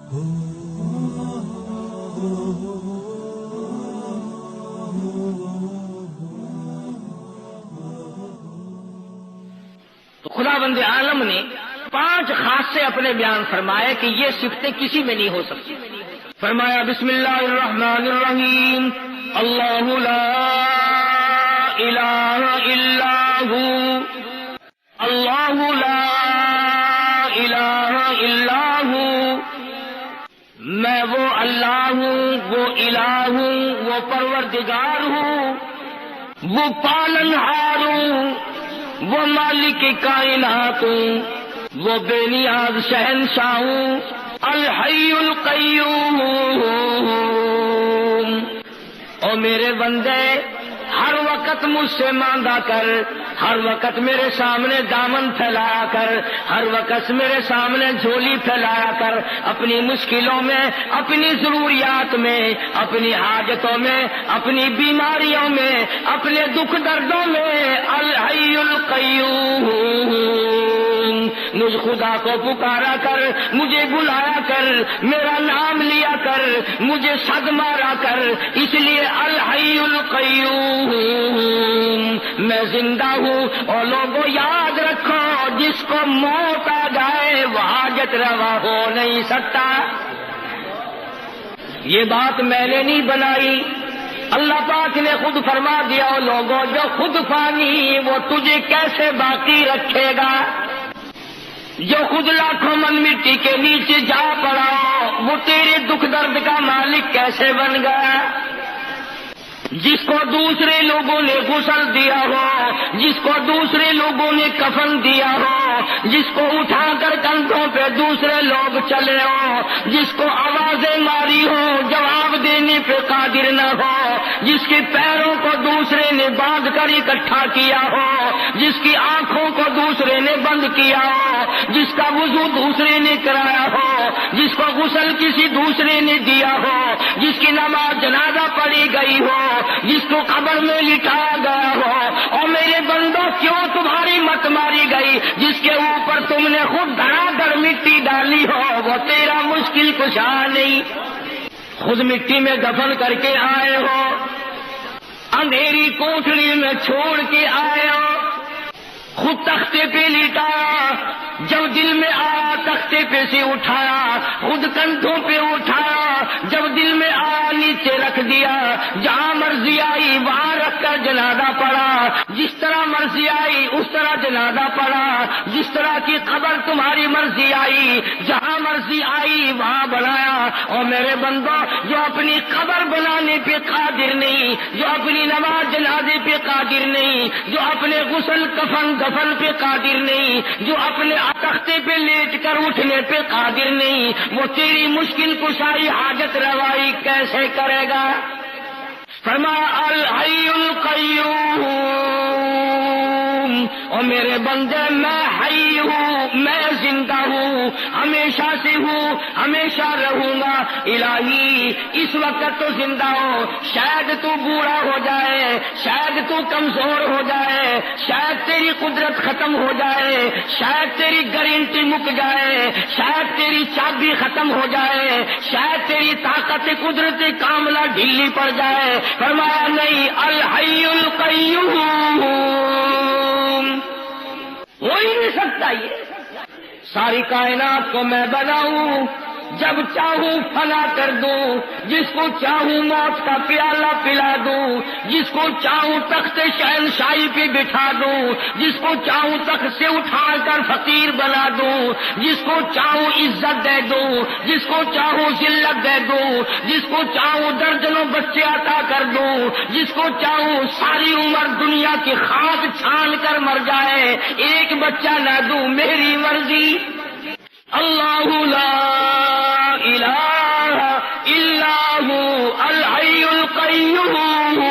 تو خدا بند عالم نے 5 خاصے اپنے بیان فرمائے کہ یہ صفتیں کسی میں نہیں ہو سکتی. فرمایا بسم اللہ الرحمن الرحیم اللہ لا الہ الا ہو اللہ لا الہ الا ہو. میں وہ اللہ ہوں، وہ الہ ہوں، وہ پروردگار ہوں، وہ پالنہار ہوں، وہ مالک کائنات ہوں، وہ بے نیاز شہنشاہ ہوں، الحی القیوم. او میرے بندے ہر وقت مجھ سے مانگا کر، ہر وقت میرے سامنے دامن پھیلایا کر، ہر وقت میرے سامنے جھولی پھیلایا کر، اپنی مشکلوں میں، اپنی ضروریات میں، اپنی حاجتوں میں، اپنی بیماریوں میں، اپنے دکھ دردوں میں. الحی القیوم. مجھ خدا کو پکارا کر، مجھے بلایا کر، میرا نام لیا کر، مجھے صد مارا کر. اس لیے الحی القیوم، میں زندہ ہوں. اور لوگوں یاد رکھو، جس کو موت آ جائے وہ حاجت روا ہو نہیں سکتا. یہ بات میں نے نہیں بنائی، اللہ پاک نے خود فرما دیا. اور لوگوں جو خود فانی وہ تجھے کیسے باقی رکھے گا؟ جو خود لاکھوں من مٹی کے نیچے جا پڑا وہ تیرے دکھ درد کا مالک کیسے بن گیا؟ جس کو دوسرے لوگوں نے غسل دیا ہو، جس کو دوسرے لوگوں نے کفن دیا ہو، جس کو اٹھا کر کندھوں پہ دوسرے لوگ چلے ہو، جس کو آوازیں ماری ہو جواب دینے پہ قادر نہ ہو، جس کے پیروں کو دوسرے نے باندھ کر اکٹھا کیا ہو، جس کی آنکھوں کو دوسرے نے بند کیا ہو، جس کا وضو دوسرے نے کرایا ہو، جس کو غسل کسی دوسرے نے دیا ہو، جس کی نماز جنازہ پڑھی گئی ہو، جس کو قبر میں لٹایا گیا ہو. اور میرے بندوں کیوں تمہاری مت ماری گئی؟ جس کے اوپر تم نے خود دھڑا دھڑ مٹی ڈالی ہو وہ تیرا مشکل کشا نہیں. خود مٹی میں دفن کر کے آئے ہو، اندھیری کوٹھڑی میں چھوڑ کے آئے ہو، خود تختے پہ لٹایا، جب دل میں آیا تختے پہ سے اٹھایا، خود کندھوں پہ اٹھایا، جب دل میں آیا نیچے رکھ دیا، جہاں مرضی آئی وہاں رکھ کر جنازہ پڑا، جس طرح مرضی آئی اس طرح جنازہ پڑا، جس طرح کی قبر تمہاری مرضی آئی جہاں مرضی آئی وہاں بنایا. اور میرے بندوں جو اپنی قبر بنانے پہ قادر نہیں، جو اپنی نماز جنازے پہ قادر نہیں، جو اپنے غسل کفن دفن پہ قادر نہیں، جو اپنے تختے پہ لیٹ کر اٹھنے پہ قادر نہیں، وہ تیری مشکل کشائی حاجت روائی کیسے کرے گا؟ فرمایا الحی القیوم. اور میرے بندے میں حی ہوں، میں زندہ ہوں، ہمیشہ سے ہوں، ہمیشہ رہوں گا. الہی اس وقت تو زندہ ہو، شاید تو بوڑھا ہو جائے، شاید تو کمزور ہو جائے، شاید تیری قدرت ختم ہو جائے، شاید تیری گارنٹی مک جائے، شاید تیری چابی ختم ہو جائے، شاید تیری طاقت قدرت کاملہ ڈھیلی پڑ جائے. فرمایا نہیں، الحی القیوم، ہو ہی نہیں سکتا. یہ ساری کائنات کو میں بناؤں، جب چاہوں فنا کر دوں، جس کو چاہوں موت کا پیالہ پلا دوں، جس کو چاہوں تخت شہنشاہی پہ بٹھا دوں، جس کو چاہوں تخت سے اٹھا کر فقیر بنا دوں، جس کو چاہوں عزت دے دوں، جس کو چاہوں ذلت دے دوں، جس کو چاہوں درجنوں بچے عطا کر دوں، جس کو چاہوں ساری عمر دنیا کی خاک چھان کر مر جائے ایک بچہ نہ دوں. میری مرضی. اللہ لا الہ الا ہو الحی القیوم.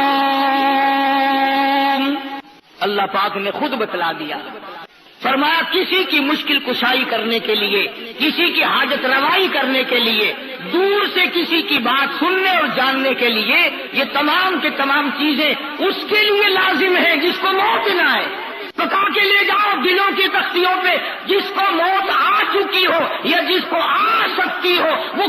اللہ پاک نے خود بتلا دیا، فرمایا کسی کی مشکل کشائی کرنے کے لیے، کسی کی حاجت روائی کرنے کے لیے، دور سے کسی کی بات سننے اور جاننے کے لیے، یہ تمام کے تمام چیزیں اس کے لیے لازم ہیں جس کو موت نہ آئے. پکا کے لے جاؤ دلوں کی تختیوں پہ، جس کو موت آ چکی ہو یا جس کو آ سکتی ہو وہ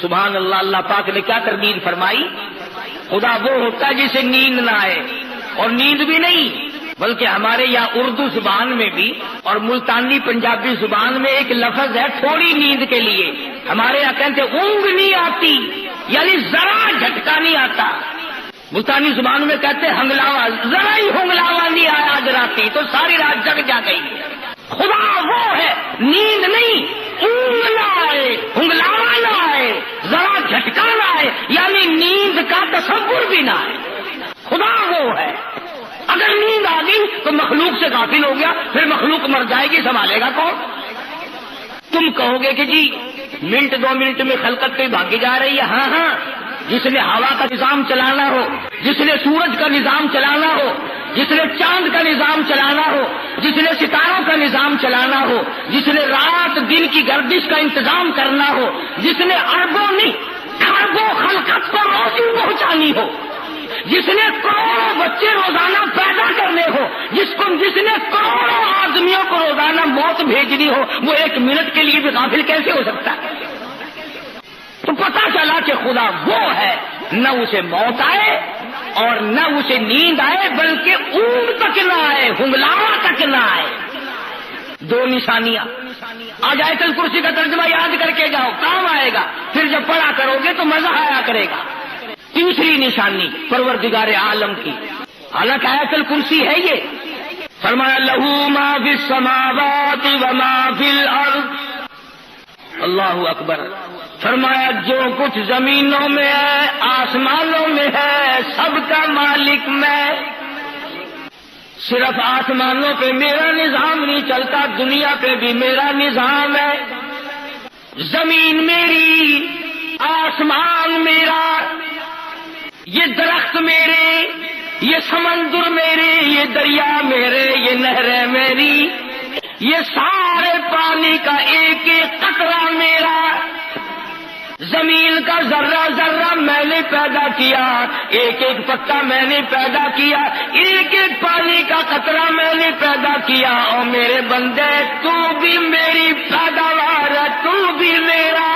سبحان اللہ، اللہ پاک نے کیا تردید فرمائی؟ خدا وہ ہوتا ہے جسے نیند نہ آئے، اور نیند بھی نہیں بلکہ ہمارے یہاں اردو زبان میں بھی اور ملتانی پنجابی زبان میں ایک لفظ ہے تھوڑی نیند کے لیے. ہمارے یہاں کہتے اونگ نہیں آتی، یعنی ذرا جھٹکا نہیں آتا. ملتانی زبان میں کہتے ہنگلاوا، ذرا ہی ہنگلاوا نہیں آیا آج راتی تو ساری رات جگ جا گئی. خدا وہ ہے نیند نہیں، اونگ نہ آئے، ہنگلاوا نہ آئے، ذرا جھٹکا نہ آئے، یعنی نیند کا تصور بھی نہ آئے. خدا وہ ہے. اگر نیند آ گئی تو مخلوق سے غافل ہو گیا، پھر مخلوق مر جائے گی، سنبھالے گا کون؟ تم کہو گے کہ جی منٹ 2 منٹ میں خلقت پہ بھاگی جا رہی ہے. ہاں ہاں، جس نے ہوا کا نظام چلانا ہو، جس نے سورج کا نظام چلانا ہو، جس نے چاند کا نظام چلانا ہو، جس نے ستاروں کا نظام چلانا ہو، جس نے رات دن کی گردش کا انتظام کرنا ہو، جس نے اربوں نہیں کھربوں خلقت کو روزی پہنچانی ہو، جس نے کروڑوں بچے روزانہ پیدا کرنے ہو، جس نے کروڑوں آدمیوں کو روزانہ موت بھیجنی ہو، وہ 1 منٹ کے لیے بھی غافل کیسے ہو سکتا ہے؟ تو پتا چلا کہ خدا وہ ہے، نہ اسے موت آئے اور نہ اسے نیند آئے، بلکہ اونگ تک نہ آئے، ہنگلاوا تک نہ آئے. 2 نشانیاں. آج آیت الکرسی کا ترجمہ یاد کر کے جاؤ، کام آئے گا. پھر جب پڑھا کرو گے تو مزہ آیا کرے گا. تیسری نشانی پروردگار عالم کی، حالانکہ آیت الکرسی ہے یہ. فرمایا لہو ما فی السماوات و ما فی الارض. اللہ اکبر. فرمایا جو کچھ زمینوں میں ہے، آسمانوں میں ہے، سب کا مالک میں. صرف آسمانوں پہ میرا نظام نہیں چلتا، دنیا پہ بھی میرا نظام ہے. زمین میری، آسمان میرا، یہ درخت میرے، یہ سمندر میرے، یہ دریا میرے، یہ نہریں میری، یہ سارے پانی کا ایک ایک قطرہ میرا. زمین کا ذرہ ذرہ میں نے پیدا کیا، ایک ایک پتا میں نے پیدا کیا، ایک ایک پانی کا قطرہ میں نے پیدا کیا. اور میرے بندے تو بھی میری پیداوار ہے، تو بھی میرا.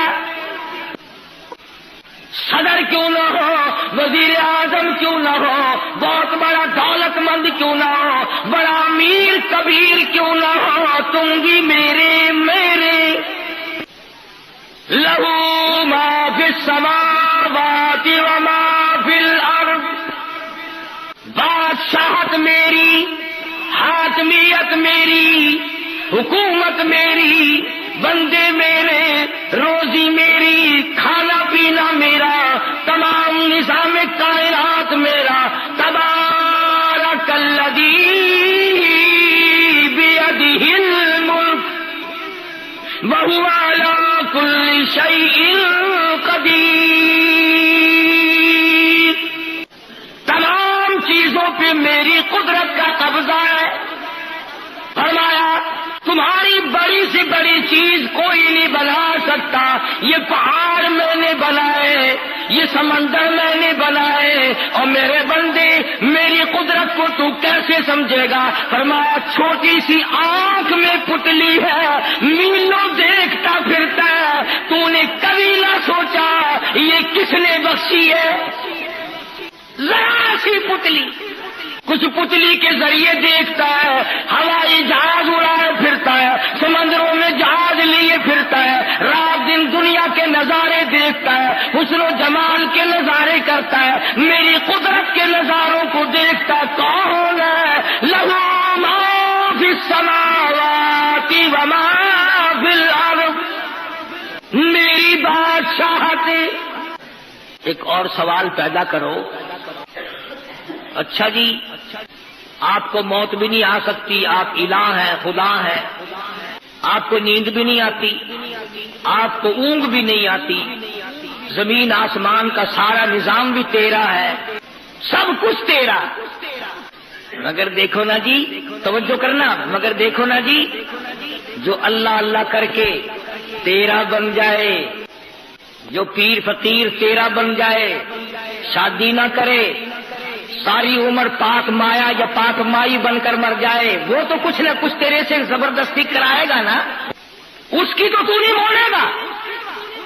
صدر کیوں نہ ہو، وزیر اعظم کیوں نہ ہو، بہت بڑا دولت مند کیوں نہ ہو، بڑا امیر کبیر کیوں نہ ہو، تم بھی میرے. لہو ما فی السماوات و ما فی الارض. بادشاہت میری، حاکمیت میری، حکومت میری، بندے میرے، روزی میری، کھانا پینا میرا، تمام نظام کائنات میرا. تبارک الذی بیدہ الملک وہو علی کل شیء قدیر. تمام چیزوں پہ میری قدرت کا قبضہ ہے. فرمایا تمہاری بڑی سے بڑی چیز کوئی نہیں بنا سکتا. یہ پہاڑ میں نے بنائے، یہ سمندر میں نے بنائے، اور میرے بندے میری قدرت کو تو کیسے سمجھے گا؟ فرمایا چھوٹی سی آنکھ میں پتلی ہے، میلوں دیکھتا پھرتا ہے، تو نے کبھی نہ سوچا یہ کس نے بخشی ہے؟ ذرا سی پتلی، کچھ پتلی کے ذریعے دیکھتا ہے، ہوائی جہاز اڑائے پھرتا ہے، سمندروں میں جہاز لیے پھرتا ہے، رات دن دنیا کے نظارے دیکھتا ہے، حسن و جمال کے نظارے کرتا ہے، میری قدرت کے نظاروں کو دیکھتا ہے. کون ہے؟ لہو ما فی السماوات و ما فی الارض. میری بادشاہت. ایک اور سوال پیدا کرو، اچھا جی آپ کو موت بھی نہیں آ سکتی، آپ الہ ہیں، خدا ہیں، آپ کو نیند بھی نہیں آتی، آپ کو اونگ بھی نہیں آتی، زمین آسمان کا سارا نظام بھی تیرا ہے، سب کچھ تیرا. مگر دیکھو نا جی، توجہ کرنا، مگر دیکھو نا جی، جو اللہ اللہ کر کے تیرا بن جائے، جو پیر فقیر تیرا بن جائے، شادی نہ کرے، ساری عمر پاک مایا یا پاک مائی بن کر مر جائے، وہ تو کچھ نہ کچھ تیرے سے زبردستی کرائے گا نا، اس کی تو نہیں موڑے گا.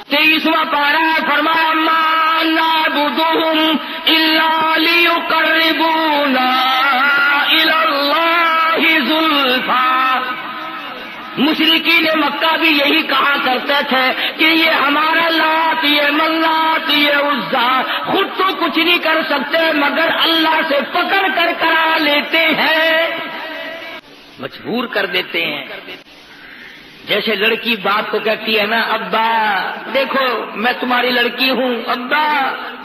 23واں پارہ ہے، فرمایا ما نعبدهم الا ليقربونا الى اللہ زلفا۔ مشرکین مکہ بھی یہی کہا کرتے تھے کہ یہ ہمارا لات، یہ منات، یہ عزا خود تو کچھ نہیں کر سکتے مگر اللہ سے پکڑ کر کرا لیتے ہیں، مجبور کر دیتے ہیں۔ جیسے لڑکی باپ کو کہتی ہے نا، ابا دیکھو میں تمہاری لڑکی ہوں، ابا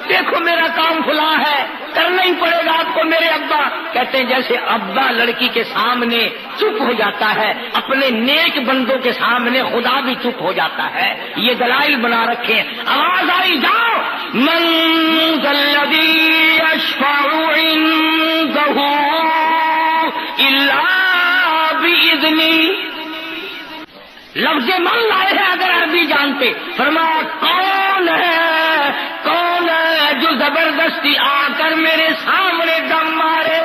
دیکھو میرا کام فلاں ہے، کرنا ہی پڑے گا آپ کو میرے ابا۔ کہتے ہیں جیسے ابا لڑکی کے سامنے چپ ہو جاتا ہے، اپنے نیک بندوں کے سامنے خدا بھی چپ ہو جاتا ہے۔ یہ دلائل بنا رکھے ہیں۔ آواز آئی جاؤ، من ذا الذی یشفع عنده الا باذنہ۔ لفظ من لائے ہیں اگر عربی جانتے، فرمایا کون ہے جو زبردستی آ کر میرے سامنے دم مارے؟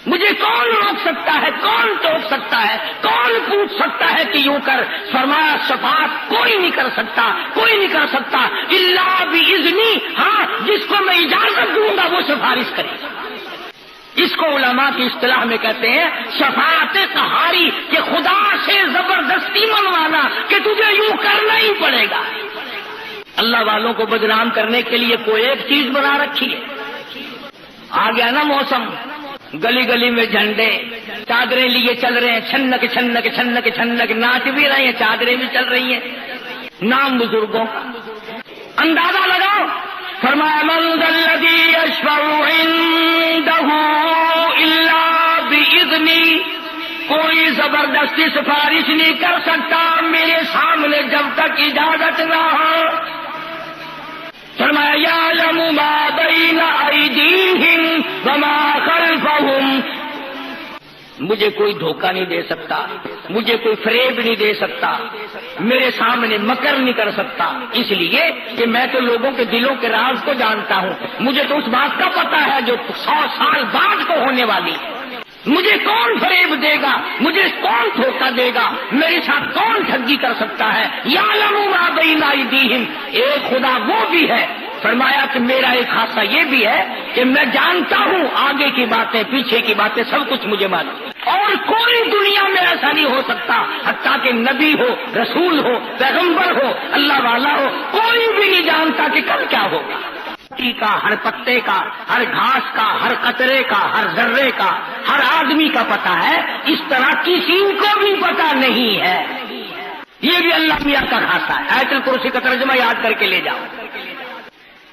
مجھے کون روک سکتا ہے، کون ٹوک سکتا ہے، کون پوچھ سکتا ہے کہ یوں کر؟ فرمایا شفاعت کوئی نہیں کر سکتا، کوئی نہیں کر سکتا الا باذنی، ہاں جس کو میں اجازت دوں گا وہ سفارش کرے گا۔ اس کو علماء کی اصطلاح میں کہتے ہیں شفاعت قہاری، کہ خدا سے زبردستی منوانا کہ تجھے یوں کرنا ہی پڑے گا۔ اللہ والوں کو بدنام کرنے کے لیے کوئی ایک چیز بنا رکھی ہے۔ آ گیا نا موسم، گلی گلی میں جھنڈے، چادریں لیے چل رہے ہیں، چھنک چھنک چھنک چھنک، ناچ بھی رہے ہیں، چادریں بھی چل رہی ہیں، نام بزرگوں کا۔ اندازہ لگاؤ، فرمایا من ذا الذی یشفع عنده الا باذنی، کوئی زبردستی سفارش نہیں کر سکتا میرے سامنے جب تک اجازت نہ ہو۔ فرمایا یعلم ما بین ایدیہم وما خلفہم، مجھے کوئی دھوکہ نہیں دے سکتا، مجھے کوئی فریب نہیں دے سکتا، میرے سامنے مکر نہیں کر سکتا، اس لیے کہ میں تو لوگوں کے دلوں کے راز کو جانتا ہوں، مجھے تو اس بات کا پتا ہے جو 100 سال بعد کو ہونے والی ہے۔ مجھے کون فریب دے گا، مجھے کون دھوکہ دے گا، میرے ساتھ کون ٹھگی کر سکتا ہے؟ یعلم ما بین ایدیہم، ایک خدا وہ بھی ہے۔ فرمایا کہ میرا ایک خاصہ یہ بھی ہے کہ میں جانتا ہوں آگے کی باتیں، پیچھے کی باتیں، سب کچھ مجھے معلوم، اور کوئی دنیا میں ایسا نہیں ہو سکتا، حتیٰ کہ نبی ہو، رسول ہو، پیغمبر ہو، اللہ والا ہو، کوئی بھی نہیں جانتا کہ کل کیا ہوگا۔ کا ہر پتے کا، ہر گھاس کا، ہر قطرے کا، ہر ذرے کا، ہر آدمی کا پتہ ہے، اس طرح کسی کو بھی پتہ نہیں ہے۔ یہ بھی اللہ میاں کا خاصہ ہے۔ آیت الکرسی کا ترجمہ یاد کر کے لے جاؤ۔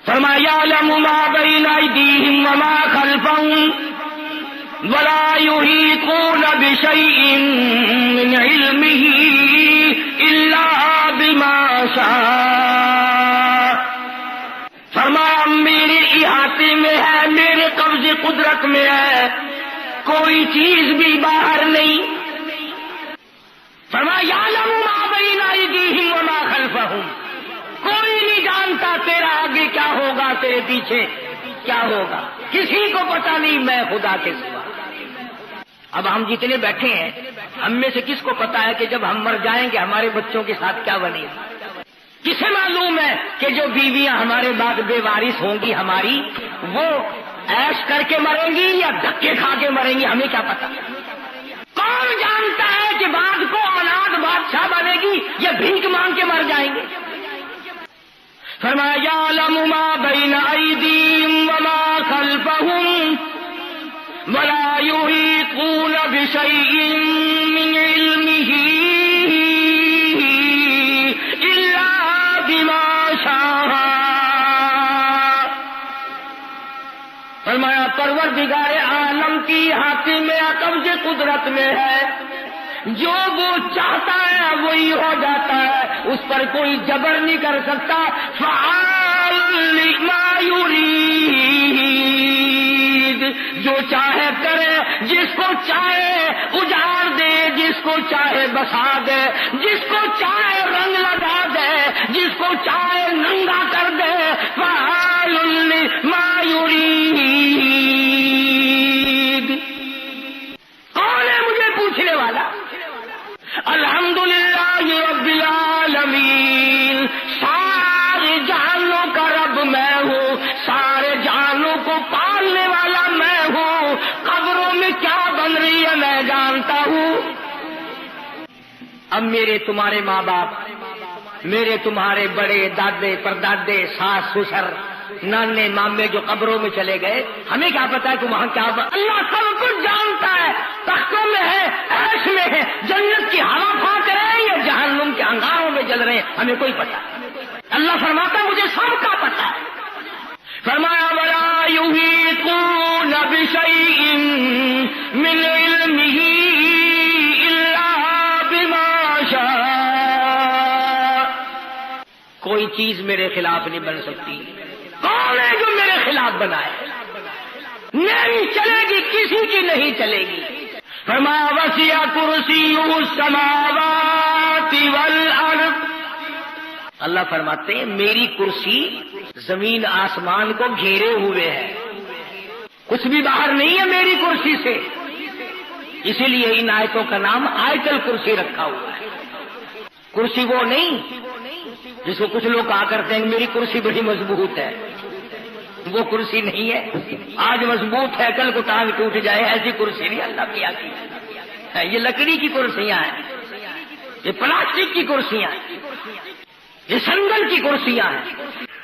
فرمایا یعلم ما بین ایدیہم وما خلفہم ولا یحیطون بشیء من علمہ الا بما شاء، فرمایا میرے احاطے میں ہے، میرے قبضے قدرت میں ہے، کوئی چیز بھی باہر نہیں۔ فرمایا یعلم ما بین ایدیہم وما خلفہم، کوئی نہیں جانتا تیرا آگے کیا ہوگا، تیرے پیچھے کیا ہوگا، کسی کو پتا نہیں میں خدا کے سوا۔ اب ہم جتنے بیٹھے ہیں ہم میں سے کس کو پتا ہے کہ جب ہم مر جائیں گے ہمارے بچوں کے ساتھ کیا بنے گا؟ کسے معلوم ہے کہ جو بیویاں ہمارے بعد بے وارث ہوں گی ہماری، وہ عیش کر کے مریں گی یا دھکے کھا کے مریں گی؟ ہمیں کیا پتا؟ کون جانتا ہے کہ بعد کو اولاد بادشاہ بنے گی یا بھیک مانگ کے مر جائیں گے؟ فرمایا یعلم ما بین ایدیہم وما خلفہم ولا یحیطون بشیء من علمہ الا بما شاء، فرمایا پروردگار عالم کی ہاتھ میں، قبض قدرت میں ہے، جو وہ چاہتا ہے وہی ہو جاتا ہے، اس پر کوئی جبر نہیں کر سکتا۔ فعال لما یرید، جو چاہے کرے، جس کو چاہے اجاڑ دے، جس کو چاہے بسا دے، جس کو چاہے رنگ لگا دے، جس کو چاہے ننگا کر دے۔ فعال لما یرید، کون ہے مجھے پوچھنے والا؟ الحمدللہ رب العالمین، اب میرے تمہارے ماں باپ، میرے تمہارے بڑے دادے پردادے ساس سسر نانے مامے جو قبروں میں چلے گئے، ہمیں کیا پتا ہے کہ وہاں کیا اللہ سب کچھ جانتا ہے، تختوں میں ہے، عرش میں ہے، جنت کی ہوا پھونک رہے ہیں یا جہنم کے انگاروں میں جل رہے ہیں، ہمیں کوئی پتا۔ اللہ فرماتا ہے مجھے سب کا پتا ہے۔ فرمایا وَلَا يُحِيطُونَ بِشَيْءٍ مِّنْ عِلْمِهِ إِلَّا بِمَا شَاءَ۔ کوئی چیز میرے خلاف نہیں بن سکتی۔ کون ہے جو میرے خلاف بنائے؟ نہیں چلے گی، کسی کی نہیں چلے گی۔ فرمایا وَسِعَ كُرْسِيُّهُ السَّمَاوَاتِ وَالْأَرْضَ۔ اللہ فرماتے ہیں میری کرسی زمین آسمان کو گھیرے ہوئے ہے، کچھ بھی باہر نہیں ہے میری کرسی سے، اسی لیے ان آیتوں کا نام آیت الکرسی رکھا ہوا ہے۔ کرسی وہ نہیں جس کو کچھ لوگ کہا کرتے ہیں میری کرسی بڑی مضبوط ہے، وہ کرسی نہیں ہے، آج مضبوط ہے کل کو ٹانگ ٹوٹ جائے، ایسی کرسی نہیں اللہ کی آتی ہے۔ یہ لکڑی کی کرسیاں ہیں، یہ پلاسٹک کی کرسیاں ہیں، یہ سنگل کی کرسیاں ہیں،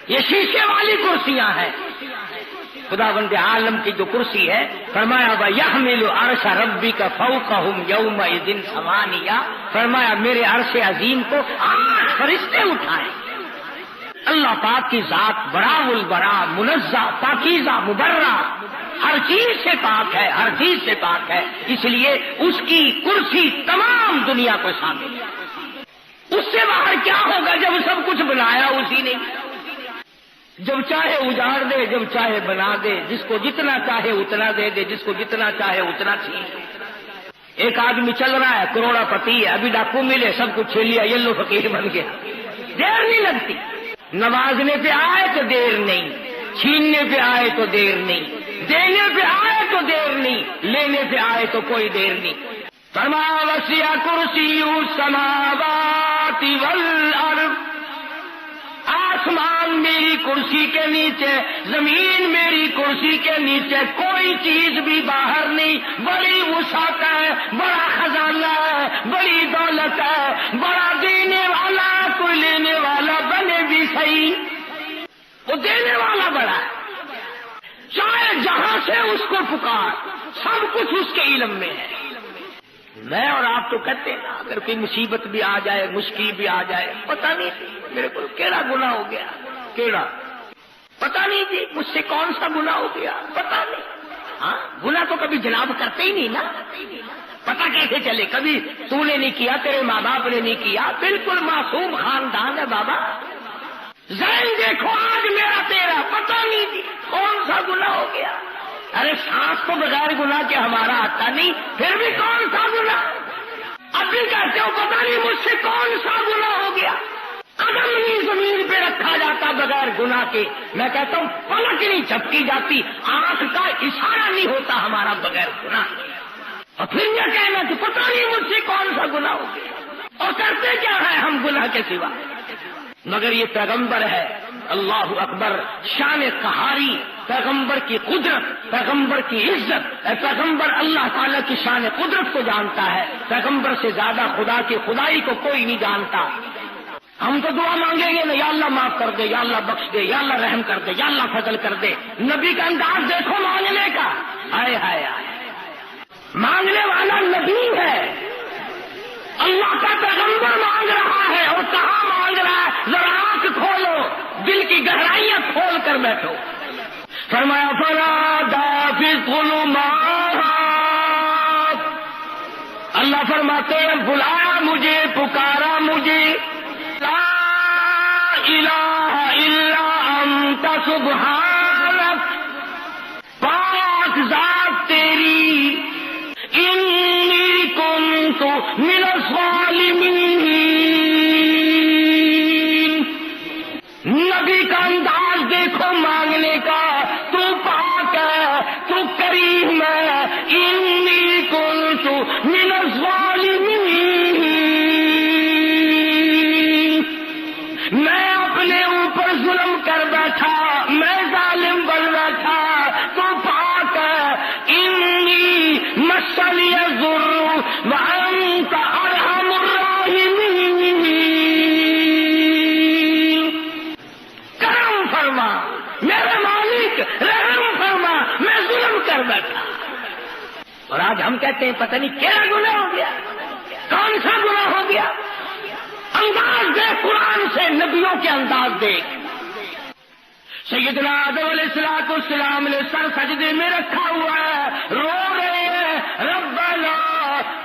یہ شیشے والی کرسیاں ہیں۔ خداوند عالم کی جو کرسی ہے، فرمایا وَيَحْمِلُ عَرْشَ رَبِّكَ فَوْقَهُمْ يَوْمَئِذٍ ثَمَانِيَةٌ، فرمایا میرے عرش عظیم کو 8 فرشتے اٹھائیں۔ اللہ پاک کی ذات بڑا البرا، منزہ، پاکیزہ، مبرہ، ہر چیز سے پاک ہے، ہر چیز سے پاک ہے، اس لیے اس کی کرسی تمام دنیا کو شامل ہے۔ اس سے باہر کیا ہوگا جب سب کچھ بنایا اسی نے، جب چاہے اجاڑ دے، جب چاہے بنا دے، جس کو جتنا چاہے اتنا دے دے، جس کو جتنا چاہے اتنا چھین۔ ایک آدمی چل رہا ہے کروڑا پتی ہے، ابھی ڈاکو ملے سب کچھ چھین لیا، یلو فقیر بن گیا، دیر نہیں لگتی۔ نوازنے پہ آئے تو دیر نہیں، چھیننے پہ آئے تو دیر نہیں، دینے پہ آئے تو دیر نہیں، لینے پہ آئے تو کوئی دیر نہیں۔ فرمایا وسع کرسیہ السماوات والارض، آسمان میری کرسی کے نیچے، زمین میری کرسی کے نیچے، کوئی چیز بھی باہر نہیں۔ بڑی وسعت ہے، بڑا خزانہ ہے، بڑی دولت ہے، بڑا دینے والا، کوئی لینے والا بنے بھی صحیح، وہ دینے والا بڑا ہے، چاہے جہاں سے اس کو پکار، سب کچھ اس کے علم میں ہے۔ میں اور آپ تو کہتے ہیں اگر کوئی مصیبت بھی آ جائے، مشکل بھی آ جائے، پتہ نہیں میرے کو کیڑا گناہ ہو گیا، کیڑا پتہ نہیں جی مجھ سے کون سا گناہ ہو گیا، پتہ نہیں۔ ہاں گناہ تو کبھی جناب کرتے ہی نہیں نا، پتہ کیسے چلے؟ کبھی تو نے نہیں کیا، تیرے ماں باپ نے نہیں کیا، بالکل معصوم خاندان ہے بابا، ذہن دیکھو آج میرا تیرا، پتہ نہیں جی کون سا گناہ ہو گیا۔ ارے سانس تو بغیر گناہ کے ہمارا آتا نہیں، پھر بھی کون سا گناہ؟ اب بھی کہتے ہو پتہ نہیں مجھ سے کون سا گناہ ہو گیا۔ قدم نہیں زمین پہ رکھا جاتا بغیر گناہ کے، میں کہتا ہوں پلک نہیں جھپکی جاتی، آنکھ کا اشارہ نہیں ہوتا ہمارا بغیر گناہ۔ اور پھر یہ کہنا کہ پتہ نہیں مجھ سے کون سا گناہ ہو گیا، اور کرتے کیا ہے ہم گناہ کے سوا؟ مگر یہ پیغمبر ہے، اللہ اکبر، شان قہاری، پیغمبر کی قدرت، پیغمبر کی عزت، پیغمبر اللہ تعالیٰ کی شان قدرت کو جانتا ہے، پیغمبر سے زیادہ خدا کی خدائی کو کوئی نہیں جانتا۔ ہم تو دعا مانگیں گے نا، یا اللہ معاف کر دے، یا اللہ بخش دے، یا اللہ رحم کر دے، یا اللہ فضل کر دے۔ نبی کا انداز دیکھو مانگنے کا، ہائے ہائے ہائے، مانگنے والا نبی ہے، اللہ کا پیغمبر مانگ رہا ہے، اور کہاں مانگ رہا ہے؟ ذرا آنکھ کھولو، دل کی گہرائیاں کھول کر بیٹھو۔ فرمایا فنادى في الظلمات، اللہ فرماتے ہیں بلایا مجھے، پکارا مجھے، لا الہ الا انت سبحانک، پاک ذات تیری، انی کنت من الظالمین۔ نبی کا انداز دیکھو مانگنے کا، تو پاک ہے، تو کریم ہے، انی کنت من الظالمین، میں اپنے اوپر ظلم کر بیٹھا، میں ظالم بن بیٹھا۔ کر بیٹھا. اور آج ہم کہتے ہیں پتہ نہیں کیا گناہ ہو گیا, کون سا گناہ ہو گیا. انداز دے قرآن سے, نبیوں کے انداز دے. سیدنا آدم علیہ السلام نے سر سجدے میں رکھا ہوا ہے, رو رہے ہیں, ربنا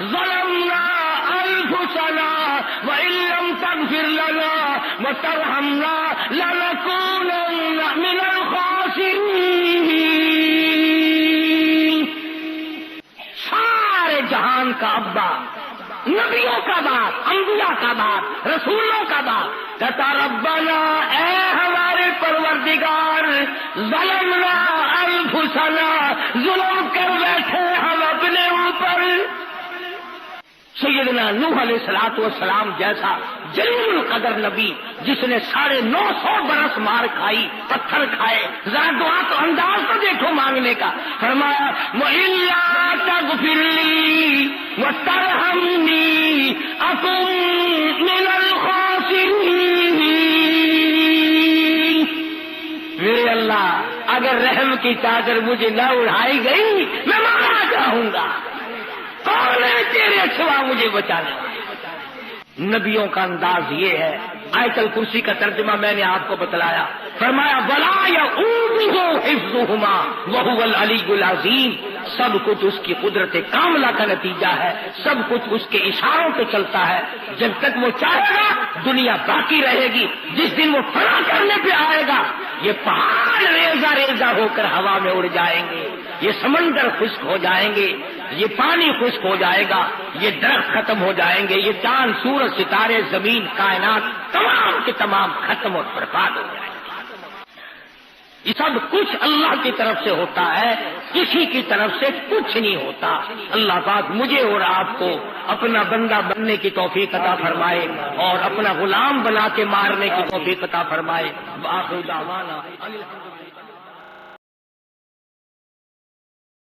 ظلمنا انفسنا وان لم تغفر لنا وترحمنا لنكونن من الخاسرین. سارے جہان کا ابا, نبیوں کا باپ, انبیاء کا باپ, رسولوں کا باپ کہتا ربنا اے ہمارے پروردگار, ظلمنا انفسنا, ظلم کر بیٹھے ہم اپنے اوپر. سیدنا نوح علیہ السلام جیسا جلیل القدر نبی جس نے 950 برس مار کھائی, پتھر کھائے, ذرا دعا تو انداز تو دیکھو مانگنے کا. فرمایا وَإِلَّا تَغْفِرْ لِي وَتَرْحَمْنِي أَكُن مِّنَ الْخَاسِرِينَ. میرے اللہ اگر رحم کی چادر مجھے نہ اڑائی گئی میں مارا جاؤں گا. کون ہے تیرے سوا مجھے بچانے والا؟ نبیوں کا انداز یہ ہے. آیت الکرسی کا ترجمہ میں نے آپ کو بتلایا. فرمایا وَلَا يَئُودُهُ حِفْظُهُمَا وَهُوَ الْعَلِيُّ الْعَظِيمُ. سب کچھ اس کی قدرت کاملہ کا نتیجہ ہے, سب کچھ اس کے اشاروں پہ چلتا ہے. جب تک وہ چاہے گا دنیا باقی رہے گی, جس دن وہ فنا کرنے پہ آئے گا یہ پہاڑ ریزہ ریزہ ہو کر ہوا میں اڑ جائیں گے, یہ سمندر خشک ہو جائیں گے, یہ پانی خشک ہو جائے گا, یہ درخت ختم ہو جائیں گے, یہ چاند, سورج, ستارے, زمین, کائنات تمام کے تمام ختم اور برباد ہو جائیں گے. یہ سب کچھ اللہ کی طرف سے ہوتا ہے, کسی کی طرف سے کچھ نہیں ہوتا. اللہ پاک مجھے اور آپ کو اپنا بندہ بننے کی توفیق عطا فرمائے اور اپنا غلام بنا کے مارنے کی توفیق عطا فرمائے. وآخر دعوانا